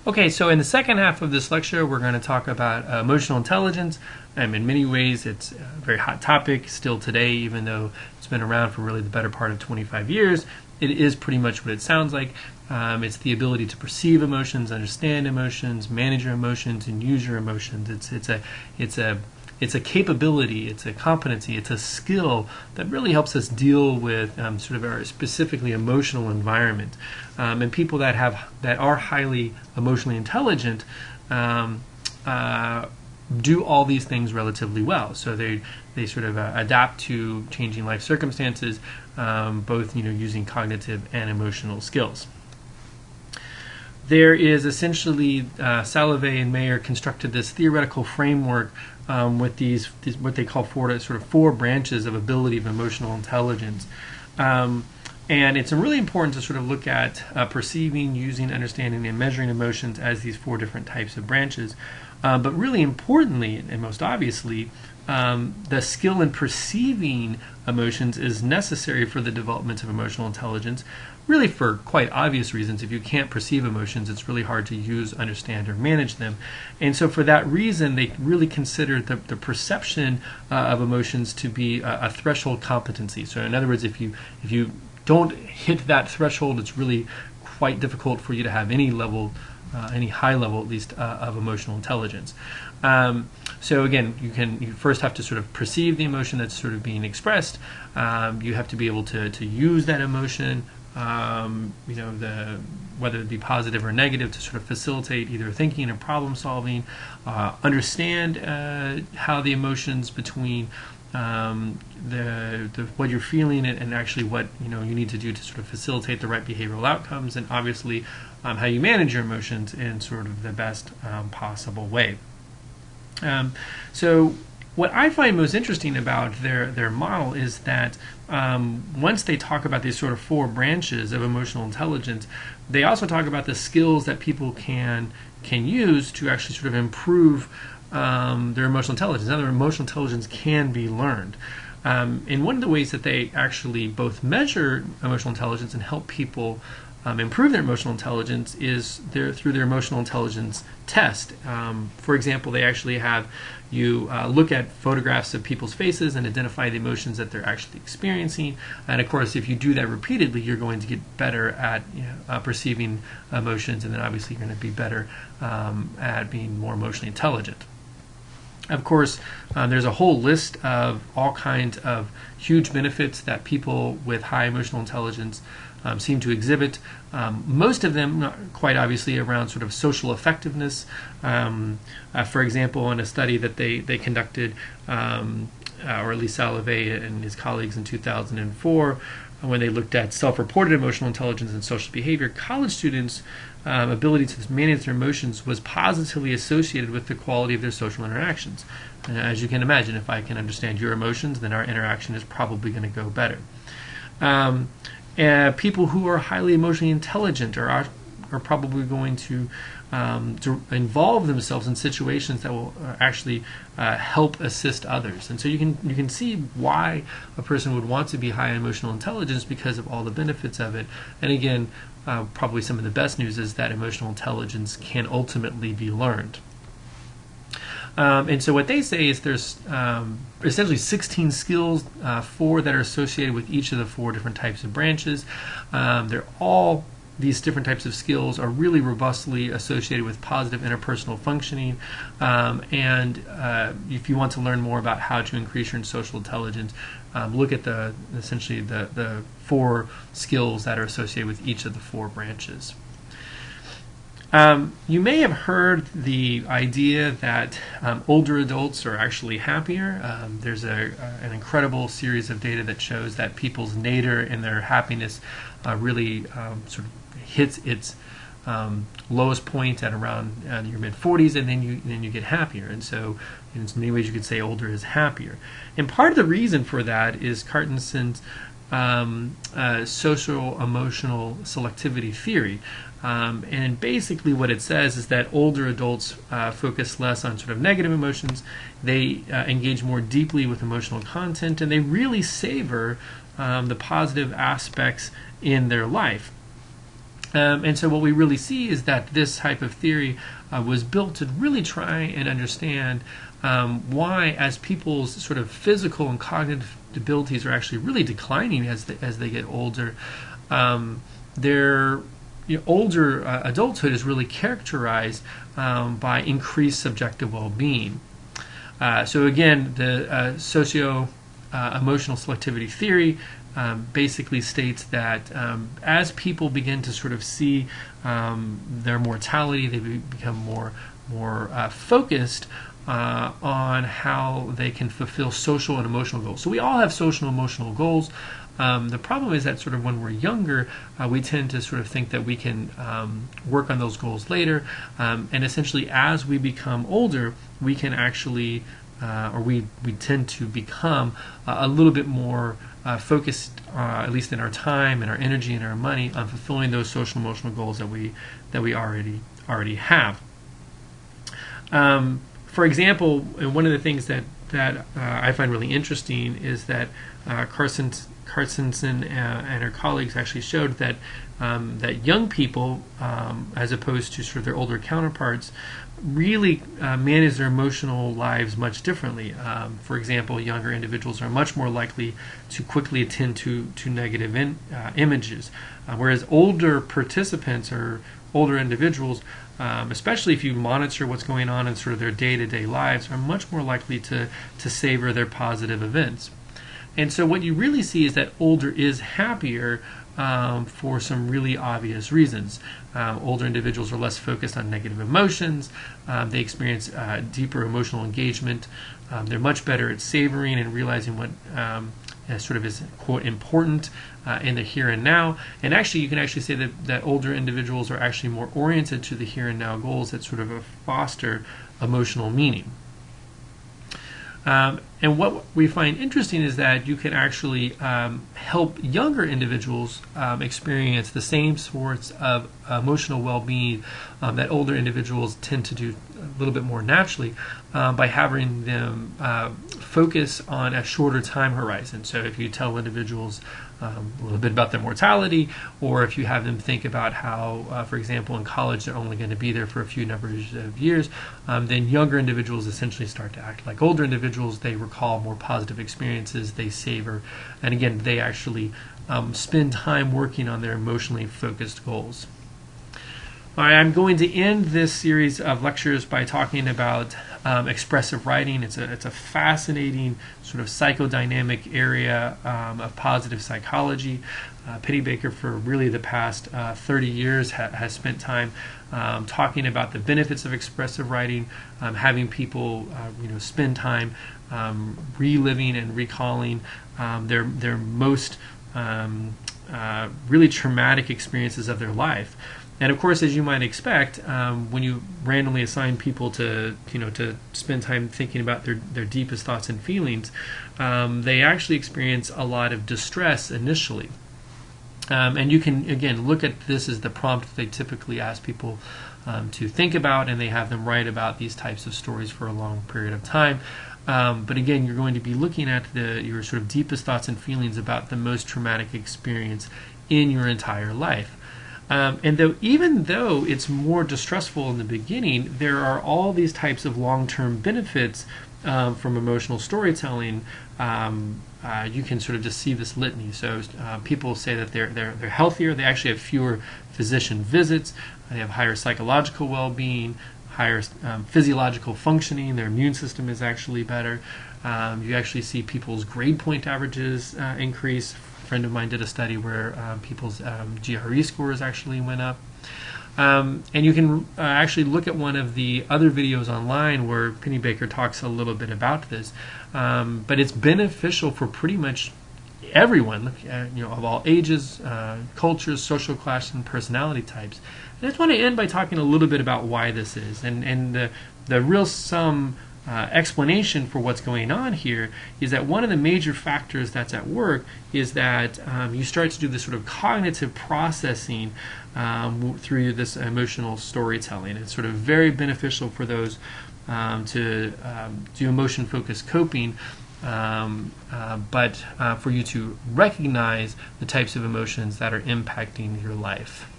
Okay, so in the second half of this lecture, we're going to talk about emotional intelligence. In many ways, it's a very hot topic still today, even though it's been around for really the better part of 25 years. It is pretty much what it sounds like. It's the ability to perceive emotions, understand emotions, manage your emotions, and use your emotions. It's a capability, it's a competency, it's a skill that really helps us deal with sort of our specifically emotional environment. And people that are highly emotionally intelligent do all these things relatively well. So they sort of adapt to changing life circumstances, both using cognitive and emotional skills. There is essentially Salovey and Mayer constructed this theoretical framework with these what they call four branches of ability of emotional intelligence. And it's really important to sort of look at perceiving, using, understanding, and measuring emotions as these four different types of branches. But really importantly, and most obviously, the skill in perceiving emotions is necessary for the development of emotional intelligence, really for quite obvious reasons. If you can't perceive emotions, it's really hard to use, understand, or manage them. And so for that reason, they really consider the perception of emotions to be a threshold competency. So in other words, if you don't hit that threshold, it's really quite difficult for you to have any level, any high level at least, of emotional intelligence. So again, you first have to sort of perceive the emotion that's sort of being expressed. You have to be able to use that emotion, whether it be positive or negative, to sort of facilitate either thinking or problem solving. Understand how the emotions between what you're feeling and actually what you need to do to sort of facilitate the right behavioral outcomes, and obviously how you manage your emotions in sort of the best possible way. So what I find most interesting about their model is that once they talk about these sort of four branches of emotional intelligence, they also talk about the skills that people can use to actually sort of improve their emotional intelligence. Now, their emotional intelligence can be learned. And one of the ways that they actually both measure emotional intelligence and help people improve their emotional intelligence is through their emotional intelligence test. For example, they actually have you look at photographs of people's faces and identify the emotions that they're actually experiencing. And of course, if you do that repeatedly, you're going to get better at perceiving emotions, and then obviously you're going to be better at being more emotionally intelligent. Of course, there's a whole list of all kinds of huge benefits that people with high emotional intelligence seem to exhibit. Most of them, quite obviously, around sort of social effectiveness. For example, in a study that they conducted, or at least Salovey and his colleagues in 2004, when they looked at self-reported emotional intelligence and social behavior, college students' ability to manage their emotions was positively associated with the quality of their social interactions. As you can imagine, if I can understand your emotions, then our interaction is probably going to go better. People who are highly emotionally intelligent are probably going to involve themselves in situations that will actually help assist others. And so you can see why a person would want to be high in emotional intelligence, because of all the benefits of it. And again, probably some of the best news is that emotional intelligence can ultimately be learned. And so what they say is there's essentially 16 skills, 4 that are associated with each of the 4 different types of branches. These different types of skills are really robustly associated with positive interpersonal functioning. And if you want to learn more about how to increase your social intelligence, look at essentially the 4 skills that are associated with each of the 4 branches. You may have heard the idea that older adults are actually happier. There's an incredible series of data that shows that people's nadir in their happiness really sort of hits its lowest point at around your mid-40s, and then you get happier. And so in many ways you could say older is happier. And part of the reason for that is Cartenson's social emotional selectivity theory. And basically what it says is that older adults focus less on sort of negative emotions. They engage more deeply with emotional content, and they really savor the positive aspects in their life. And so what we really see is that this type of theory was built to really try and understand why, as people's sort of physical and cognitive abilities are actually really declining as they get older, their older adulthood is really characterized by increased subjective well-being. So again, the socio-emotional selectivity theory basically states that as people begin to sort of see their mortality, they become more focused on how they can fulfill social and emotional goals. So we all have social and emotional goals. The problem is that sort of when we're younger, we tend to sort of think that we can work on those goals later, and essentially as we become older, we can actually, or we tend to become a little bit more focused, at least in our time and our energy and our money, on fulfilling those social and emotional goals that we already have. For example, one of the things that I find really interesting is that Carstensen and her colleagues actually showed that that young people, as opposed to sort of their older counterparts, really manage their emotional lives much differently. For example, younger individuals are much more likely to quickly attend to negative images, whereas older participants or older individuals, especially if you monitor what's going on in sort of their day-to-day lives, are much more likely to savor their positive events. And so what you really see is that older is happier for some really obvious reasons. Older individuals are less focused on negative emotions. They experience deeper emotional engagement. They're much better at savoring and realizing what sort of is, quote, important in the here and now. And actually, you can actually say that older individuals are actually more oriented to the here and now goals that sort of foster emotional meaning. And what we find interesting is that you can actually help younger individuals experience the same sorts of emotional well-being that older individuals tend to do a little bit more naturally by having them focus on a shorter time horizon. So if you tell individuals a little bit about their mortality, or if you have them think about how, for example, in college they're only going to be there for a few numbers of years, then younger individuals essentially start to act like older individuals. They recall more positive experiences, they savor, and again, they actually spend time working on their emotionally focused goals. All right, I'm going to end this series of lectures by talking about expressive writing. It's a fascinating sort of psychodynamic area of positive psychology. Penny Baker, for really the past 30 years, has spent time talking about the benefits of expressive writing, having people spend time reliving and recalling their most really traumatic experiences of their life. And of course, as you might expect, when you randomly assign people to spend time thinking about their deepest thoughts and feelings, they actually experience a lot of distress initially. And you can, again, look at this as the prompt that they typically ask people to think about, and they have them write about these types of stories for a long period of time. But again, you're going to be looking at your sort of deepest thoughts and feelings about the most traumatic experience in your entire life. And even though it's more distressful in the beginning, there are all these types of long-term benefits from emotional storytelling. You can sort of just see this litany. So people say that they're healthier. They actually have fewer physician visits. They have higher psychological well-being, higher physiological functioning. Their immune system is actually better. You actually see people's grade point averages increase. A friend of mine did a study where people's GRE scores actually went up. And you can actually look at one of the other videos online where Penny Baker talks a little bit about this. But it's beneficial for pretty much everyone, of all ages, cultures, social class, and personality types. And I just want to end by talking a little bit about why this is. And the real explanation for what's going on here is that one of the major factors that's at work is that you start to do this sort of cognitive processing through this emotional storytelling. It's sort of very beneficial for those to do emotion-focused coping, but for you to recognize the types of emotions that are impacting your life.